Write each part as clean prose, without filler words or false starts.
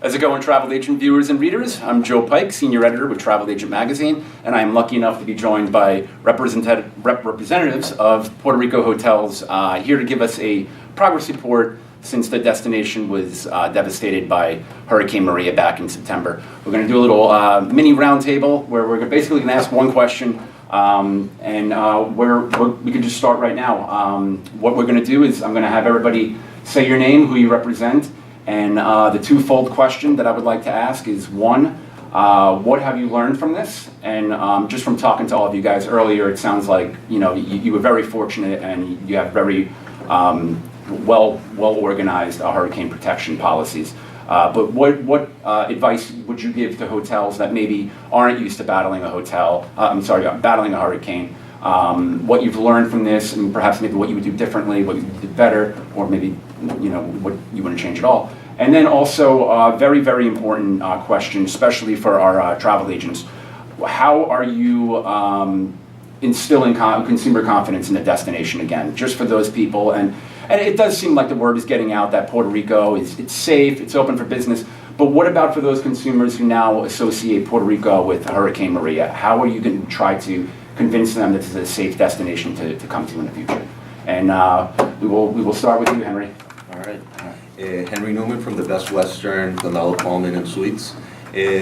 How's it going, travel agent viewers and readers? I'm Joe Pike, senior editor with Travel Agent Magazine, and I am lucky enough to be joined by representatives of Puerto Rico hotels here to give us a progress report since the destination was devastated by Hurricane Maria back in September. We're going to do a little mini roundtable where we're basically going to ask one question, we can just start right now. What we're going to do is I'm going to have everybody say your name, who you represent, and the twofold question that I would like to ask is, one, what have you learned from this? And just from talking to all of you guys earlier, it sounds like you were very fortunate and you have very well organized hurricane protection policies. But what advice would you give to hotels that maybe aren't used to battling a battling a hurricane? What you've learned from this, and perhaps maybe what you would do differently, what you did better, or maybe what you wouldn't change at all. And then also a very, very important question, especially for our travel agents. How are you instilling consumer confidence in the destination again, just for those people? And it does seem like the word is getting out that Puerto Rico it's safe, it's open for business. But what about for those consumers who now associate Puerto Rico with Hurricane Maria? How are you going to try to convince them that this is a safe destination to come to in the future? And we will start with you, Henry. All right. Henry Newman from the Best Western, Gonzalo Coleman and Suites.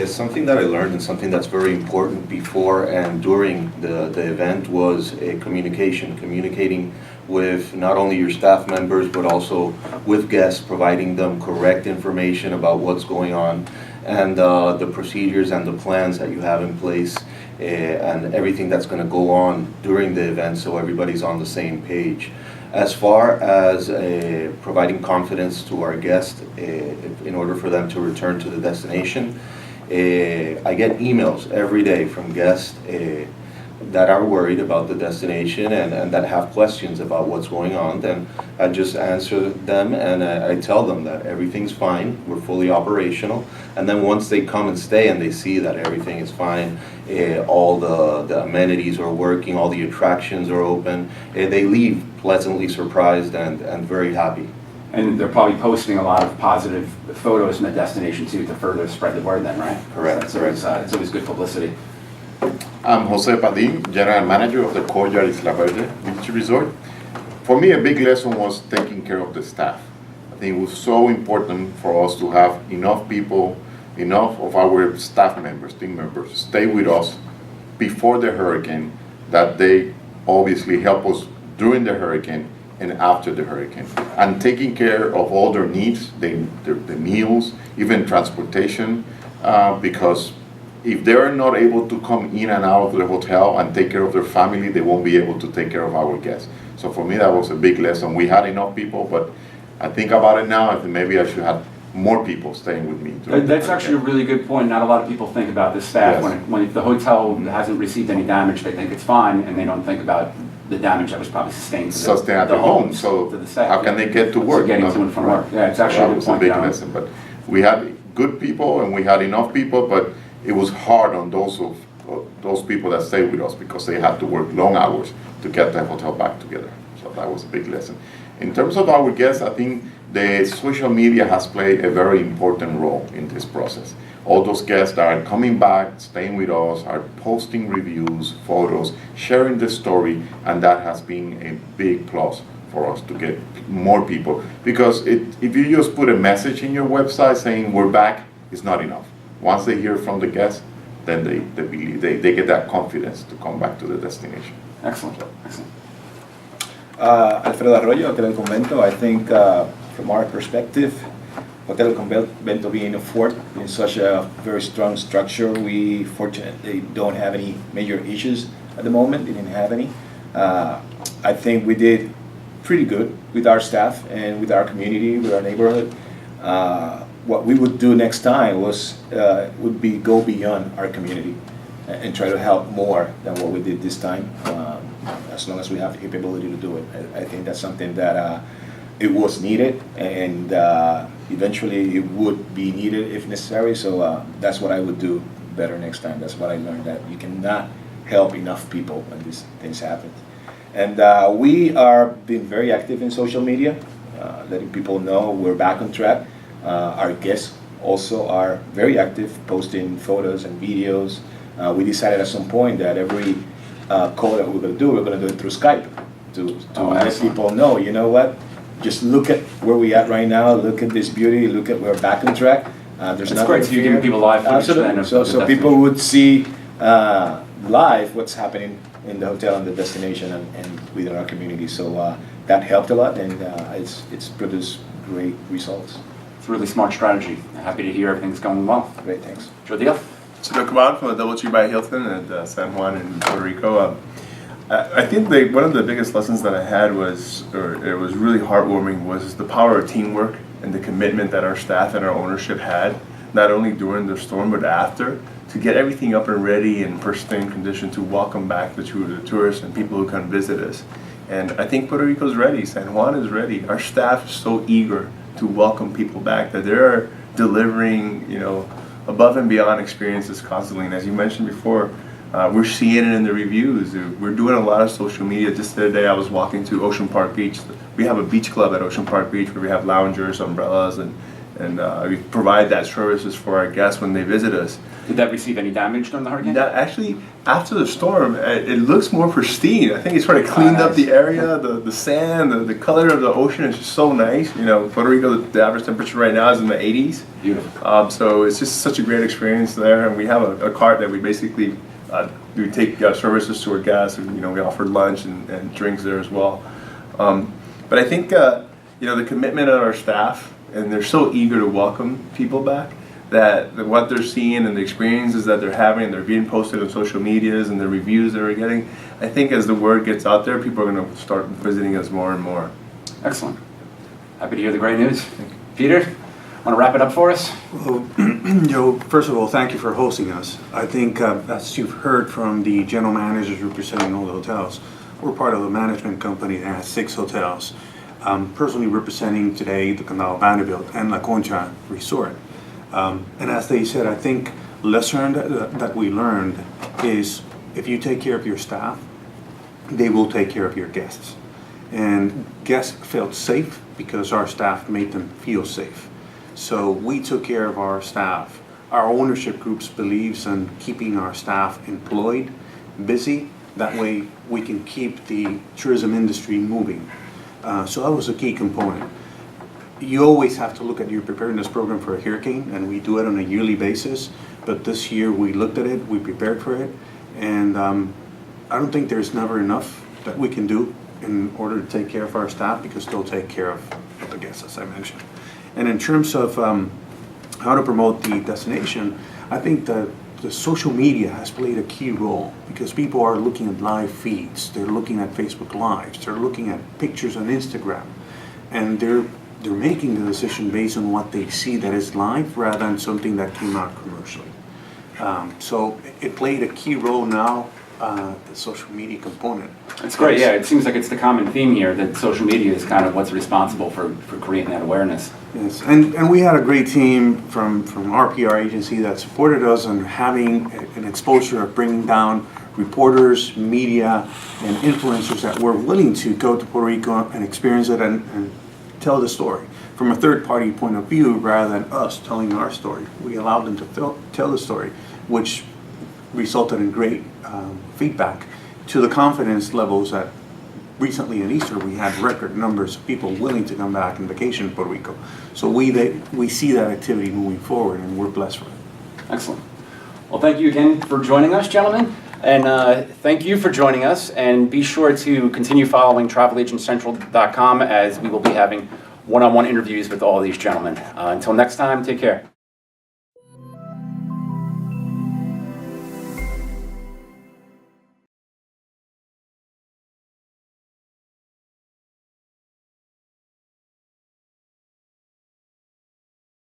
Something that I learned and something that's very important before and during the event was communicating with not only your staff members but also with guests, providing them correct information about what's going on and the procedures and the plans that you have in place and everything that's going to go on during the event, so everybody's on the same page. As far as providing confidence to our guests in order for them to return to the destination, I get emails every day from guests that are worried about the destination and that have questions about what's going on. Then I just answer them and I tell them that everything's fine, we're fully operational. And then once they come and stay and they see that everything is fine, all the amenities are working, all the attractions are open, they leave pleasantly surprised and very happy. And they're probably posting a lot of positive photos from the destination too to further spread the word then, right? Correct. It's always good publicity. I'm Jose Padin, General Manager of the Courtyard Isla Verde Beach Resort. For me, a big lesson was taking care of the staff. I think it was so important for us to have enough people, enough of our staff members, team members, stay with us before the hurricane, that they obviously help us during the hurricane and after the hurricane. And taking care of all their needs, the meals, even transportation, because if they're not able to come in and out of the hotel and take care of their family, they won't be able to take care of our guests. So for me, that was a big lesson. We had enough people, but I think about it now, I think maybe I should have more people staying with me. That's actually a really good point. Not a lot of people think about the staff. Yes. When if the hotel hasn't received any damage, they think it's fine, and they don't think about the damage that was probably sustained to the home. So to the staff. how can they get to work? So getting to and from work. Yeah, it's actually a good point. That was a big lesson. But we had good people and we had enough people, but it was hard on those people that stayed with us because they had to work long hours to get the hotel back together. So that was a big lesson. In terms of our guests, I think the social media has played a very important role in this process. All those guests that are coming back, staying with us, are posting reviews, photos, sharing the story, and that has been a big plus for us to get more people. Because if you just put a message in your website saying we're back, it's not enough. Once they hear from the guests, then they get that confidence to come back to the destination. Excellent. Excellent. Alfredo Arroyo, Hotel El Convento. I think from our perspective, Hotel El Convento being a fort in such a very strong structure, we fortunately don't have any major issues at the moment. We didn't have any. I think we did pretty good with our staff and with our community, with our neighborhood. What we would do next time would be go beyond our community and try to help more than what we did this time, as long as we have the capability to do it. I think that's something that it was needed, and eventually it would be needed if necessary, so that's what I would do better next time. That's what I learned, that you cannot help enough people when these things happen. And we are being very active in social media, letting people know we're back on track. Our guests also are very active, posting photos and videos. We decided at some point that every call that we're going to do it through Skype to let excellent. people know, you know what, just look at where we at right now, look at this beauty, look at we're back on track. There's It's nothing great, so you're giving here. people live footage then Absolutely. of So, the so people destination. would see live what's happening in the hotel and the destination and within our community. So that helped a lot, and it's produced great results. It's a really smart strategy. Happy to hear everything's going well. Great, thanks. Joe Deal? So Juan from the DoubleTree by Hilton at San Juan in Puerto Rico. I think one of the biggest lessons that I had was, or it was really heartwarming, was the power of teamwork and the commitment that our staff and our ownership had, not only during the storm but after, to get everything up and ready in pristine condition to welcome back the tourists and people who come visit us. And I think Puerto Rico's ready, San Juan is ready. Our staff is so eager to welcome people back that they're delivering, above and beyond experiences constantly. And as you mentioned before, we're seeing it in the reviews. We're doing a lot of social media. Just the other day I was walking to Ocean Park Beach. We have a beach club at Ocean Park Beach where we have loungers, umbrellas, and we provide that services for our guests when they visit us. Did that receive any damage during the hurricane? That actually, after the storm, it looks more pristine. I think it's sort of cleaned up the area, the sand, the color of the ocean is just so nice. Puerto Rico, the average temperature right now is in the 80s. Beautiful. So it's just such a great experience there, and we have a cart that we basically we take services to our guests, and we offer lunch and drinks there as well. But I think the commitment of our staff, and they're so eager to welcome people back, that what they're seeing and the experiences that they're having, and they're being posted on social medias and the reviews that we're getting, I think as the word gets out there, people are going to start visiting us more and more. Excellent. Happy to hear the great news. Peter, want to wrap it up for us? Well, Joe, first of all, thank you for hosting us. I think, as you've heard from the general managers representing all the hotels, we're part of a management company that has 6 hotels. Personally representing today the Condado Vanderbilt and La Concha Resort. And as they said, I think lesson that we learned is if you take care of your staff, they will take care of your guests. And guests felt safe because our staff made them feel safe. So we took care of our staff. Our ownership groups believes in keeping our staff employed, busy. That way we can keep the tourism industry moving. So that was a key component. You always have to look at your preparedness program for a hurricane, and we do it on a yearly basis. But this year we looked at it, we prepared for it, and I don't think there's never enough that we can do in order to take care of our staff, because they'll take care of the guests, as I mentioned. And in terms of how to promote the destination, I think that the social media has played a key role, because people are looking at live feeds, they're looking at Facebook Lives, they're looking at pictures on Instagram, and they're making the decision based on what they see that is live rather than something that came out commercially. So it played a key role now, the social media component. It's great, yeah. It seems like it's the common theme here that social media is kind of what's responsible for creating that awareness. Yes, and we had a great team from our PR agency that supported us on having an exposure of bringing down reporters, media, and influencers that were willing to go to Puerto Rico and experience it and tell the story from a third-party point of view rather than us telling our story. We allowed them to tell the story, which resulted in great feedback to the confidence levels that recently in Easter we had record numbers of people willing to come back and vacation in Puerto Rico. So we see that activity moving forward, and we're blessed for it. Excellent. Well, thank you again for joining us, gentlemen. And thank you for joining us. And be sure to continue following TravelAgentCentral.com, as we will be having one-on-one interviews with all these gentlemen. Until next time, take care.